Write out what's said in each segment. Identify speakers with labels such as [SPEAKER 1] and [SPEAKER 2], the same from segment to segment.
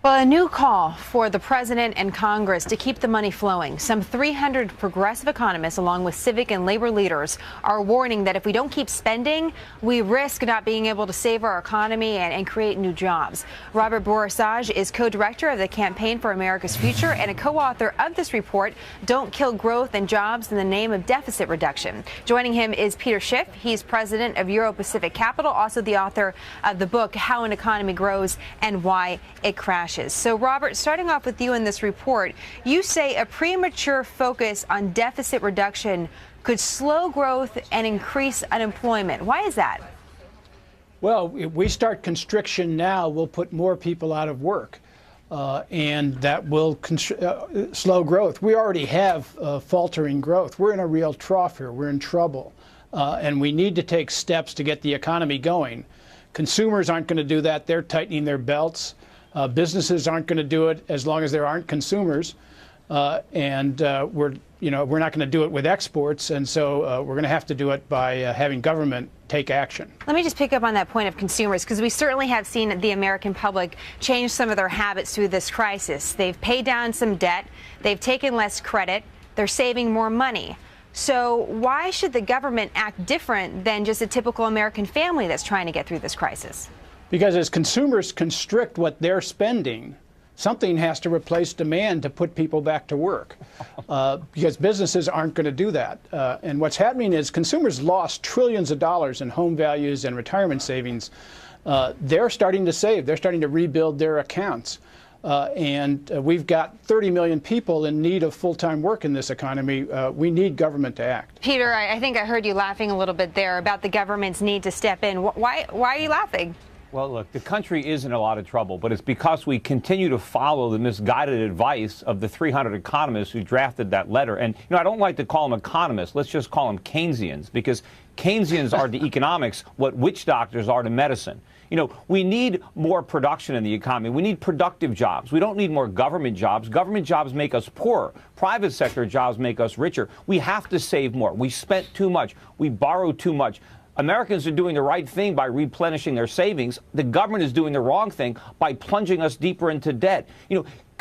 [SPEAKER 1] Well, a new call for the president and Congress to keep the money flowing. Some 300 progressive economists, along with civic and labor leaders, are warning that if we don't keep spending, we risk not being able to save our economy and create new jobs. Robert Borosage is co-director of the Campaign for America's Future and a co-author of this report, Don't Kill Growth and Jobs in the Name of Deficit Reduction. Joining him is Peter Schiff. He's president of Euro-Pacific Capital, also the author of the book, How an Economy Grows and Why It Crashes. So, Robert, starting off with you in this report, you say a premature focus on deficit reduction could slow growth and increase unemployment. Why is that?
[SPEAKER 2] Well, if we start constriction now, we'll put more people out of work, and that will slow growth. We already have faltering growth. We're in a real trough here. We're in trouble, and we need to take steps to get the economy going. Consumers aren't going to do that. They're tightening their belts. Businesses aren't going to do it as long as there aren't consumers, and we're not going to do it with exports, and so we're going to have to do it by having government take action.
[SPEAKER 1] Let me just pick up on that point of consumers, because we certainly have seen the American public change some of their habits through this crisis. They've paid down some debt, they've taken less credit, they're saving more money. So why should the government act different than just a typical American family that's trying to get through this crisis?
[SPEAKER 2] Because as consumers constrict what they're spending, something has to replace demand to put people back to work, because businesses aren't going to do that. And what's happening is consumers lost trillions of dollars in home values and retirement savings. They're starting to save. They're starting to rebuild their accounts. And we've got 30 million people in need of full-time work in this economy. We need government to act.
[SPEAKER 1] Peter, I think I heard you laughing a little bit there about the government's need to step in. Why are you laughing?
[SPEAKER 3] Well, look, the country is in a lot of trouble, but it's because we continue to follow the misguided advice of the 300 economists who drafted that letter. And, I don't like to call them economists. Let's just call them Keynesians, because Keynesians are to economics what witch doctors are to medicine. We need more production in the economy. We need productive jobs. We don't need more government jobs. Government jobs make us poorer. Private sector jobs make us richer. We have to save more. We spent too much. We borrowed too much. Americans are doing the right thing by replenishing their savings. The government is doing the wrong thing by plunging us deeper into debt.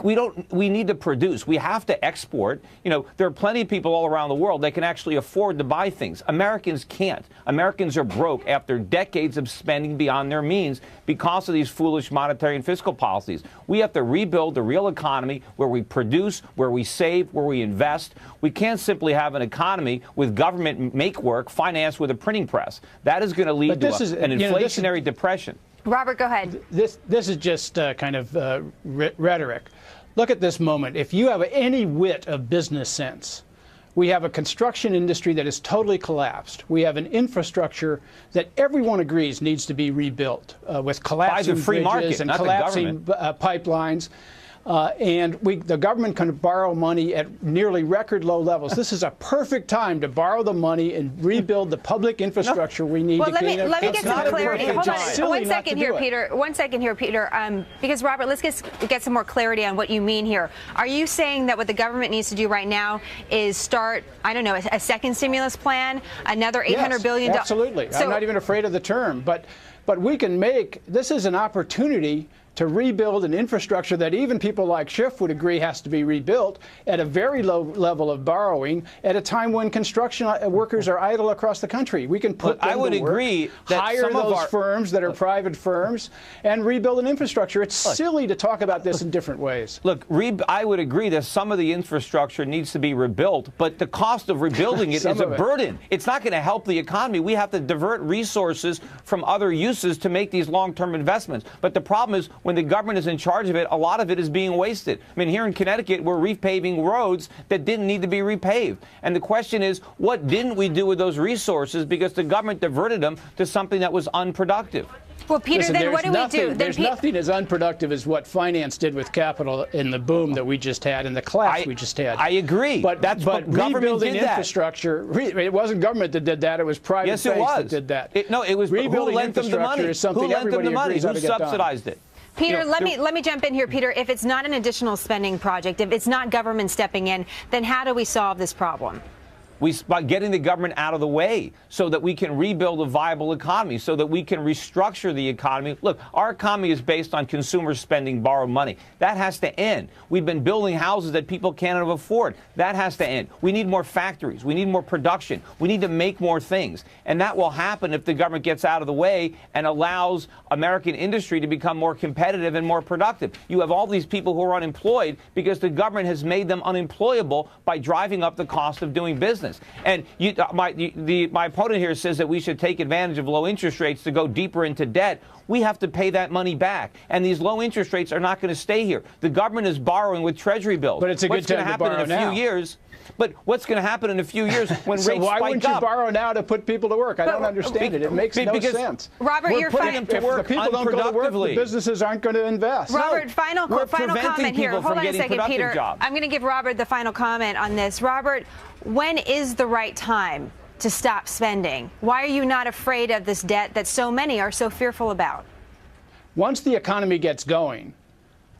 [SPEAKER 3] We need to produce. We have to export. There are plenty of people all around the world that can actually afford to buy things. Americans can't. Americans are broke after decades of spending beyond their means because of these foolish monetary and fiscal policies. We have to rebuild the real economy where we produce, where we save, where we invest. We can't simply have an economy with government make work financed with a printing press. That is going to lead to an inflationary depression.
[SPEAKER 1] Robert, go ahead.
[SPEAKER 2] This is just kind of rhetoric. Look at this moment. If you have any whit of business sense, we have a construction industry that is totally collapsed. We have an infrastructure that everyone agrees needs to be rebuilt with collapsing bridges and collapsing pipelines. And the government can borrow money at nearly record low levels. This is a perfect time to borrow the money and rebuild the public infrastructure we need to gain.
[SPEAKER 1] Let me get some clarity. Hold on. One second here, Peter. Because, Robert, let's get some more clarity on what you mean here. Are you saying that what the government needs to do right now is start, I don't know, a second stimulus plan, another $800 billion?
[SPEAKER 2] Absolutely. I'm not even afraid of the term. But we can make, this is an opportunity to rebuild an infrastructure that even people like Schiff would agree has to be rebuilt at a very low level of borrowing at a time when construction workers are idle across the country. We can put them
[SPEAKER 3] I would
[SPEAKER 2] to work,
[SPEAKER 3] agree that
[SPEAKER 2] hire those firms that are private firms and rebuild an infrastructure. It's silly to talk about this in different ways.
[SPEAKER 3] Look, I would agree that some of the infrastructure needs to be rebuilt, but the cost of rebuilding it is a burden. It's not going to help the economy. We have to divert resources from other uses to make these long-term investments. But the problem is, when the government is in charge of it, a lot of it is being wasted. I mean, here in Connecticut, we're repaving roads that didn't need to be repaved. And the question is, what didn't we do with those resources because the government diverted them to something that was unproductive?
[SPEAKER 1] Well, Peter,
[SPEAKER 2] listen,
[SPEAKER 1] then what do we do?
[SPEAKER 2] There's nothing as unproductive as what finance did with capital in the boom that we just had and the collapse we just had.
[SPEAKER 3] I agree.
[SPEAKER 2] But rebuilding infrastructure, it wasn't government that did that. It was private banks that did that.
[SPEAKER 3] It was
[SPEAKER 2] rebuilding
[SPEAKER 3] who lent them the money?
[SPEAKER 2] Is something
[SPEAKER 3] Who lent them the money?
[SPEAKER 2] agrees
[SPEAKER 3] Who subsidized it?
[SPEAKER 1] Peter, let me jump in here, Peter. If it's not an additional spending project, if it's not government stepping in, then how do we solve this problem?
[SPEAKER 3] By getting the government out of the way so that we can rebuild a viable economy, so that we can restructure the economy. Look, our economy is based on consumer spending borrowed money. That has to end. We've been building houses that people can't afford. That has to end. We need more factories. We need more production. We need to make more things. And that will happen if the government gets out of the way and allows American industry to become more competitive and more productive. You have all these people who are unemployed because the government has made them unemployable by driving up the cost of doing business. And my opponent here says that we should take advantage of low interest rates to go deeper into debt. We have to pay that money back. And these low interest rates are not going to stay here. The government is borrowing with Treasury bills.
[SPEAKER 2] But it's a good time to borrow now.
[SPEAKER 3] What's going to happen in a few years? But what's going to happen in a few years when rates spike up?
[SPEAKER 2] So why wouldn't you borrow now to put people to work? I don't understand it. It makes no sense.
[SPEAKER 1] Robert, you're
[SPEAKER 3] putting them to work
[SPEAKER 2] if the people don't go to work, the businesses aren't going to invest.
[SPEAKER 1] Robert, final comment here. Hold on a second, Peter. I'm going to give Robert the final comment on this. Robert, when is the right time to stop spending? Why are you not afraid of this debt that so many are so fearful about?
[SPEAKER 2] Once the economy gets going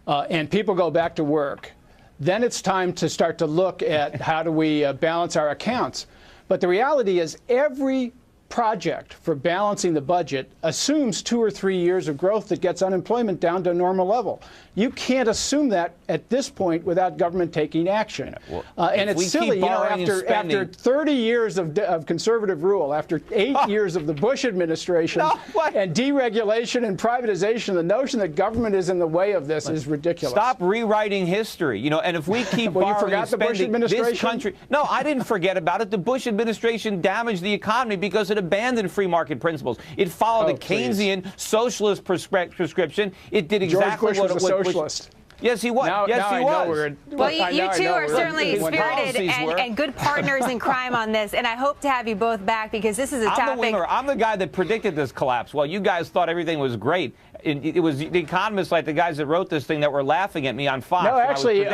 [SPEAKER 2] and people go back to work, then it's time to start to look at how do we balance our accounts. But the reality is every project for balancing the budget assumes 2 or 3 years of growth that gets unemployment down to a normal level. You can't assume that at this point without government taking action. And it's silly, you know, after 30 years of conservative rule, after 8 years of the Bush administration and deregulation and privatization, the notion that government is in the way of this is ridiculous.
[SPEAKER 3] Stop rewriting history, you know, and if we keep borrowing and spending, this country... No, I didn't forget about it. The Bush administration damaged the economy because it abandoned free market principles. It followed a Keynesian socialist prescription. It did exactly what it was.
[SPEAKER 2] Socialist.
[SPEAKER 3] Yes, he was.
[SPEAKER 2] Yes, he was.
[SPEAKER 1] Well, you two are certainly spirited and good partners in crime on this, and I hope to have you both back because this is a topic.
[SPEAKER 3] I'm the winner. I'm the guy that predicted this collapse. Well, you guys thought everything was great. It was the economists, like the guys that wrote this thing, that were laughing at me on Fox.
[SPEAKER 2] No, actually,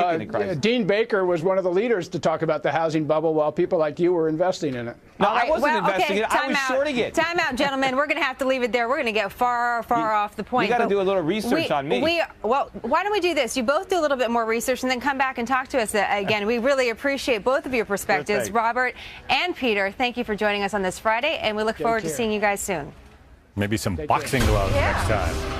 [SPEAKER 2] Dean Baker was one of the leaders to talk about the housing bubble while people like you were investing in it.
[SPEAKER 3] No, I wasn't investing in it. I was shorting it.
[SPEAKER 1] Time out, gentlemen. We're going to have to leave it there. We're going to get far off the point.
[SPEAKER 3] You got to do a little research on me.
[SPEAKER 1] Well, why don't we do this? You both do a little bit more research and then come back and talk to us again. We really appreciate both of your perspectives, Robert and Peter. Thank you for joining us on this Friday, and we look forward to seeing you guys soon.
[SPEAKER 4] Maybe some boxing gloves next time.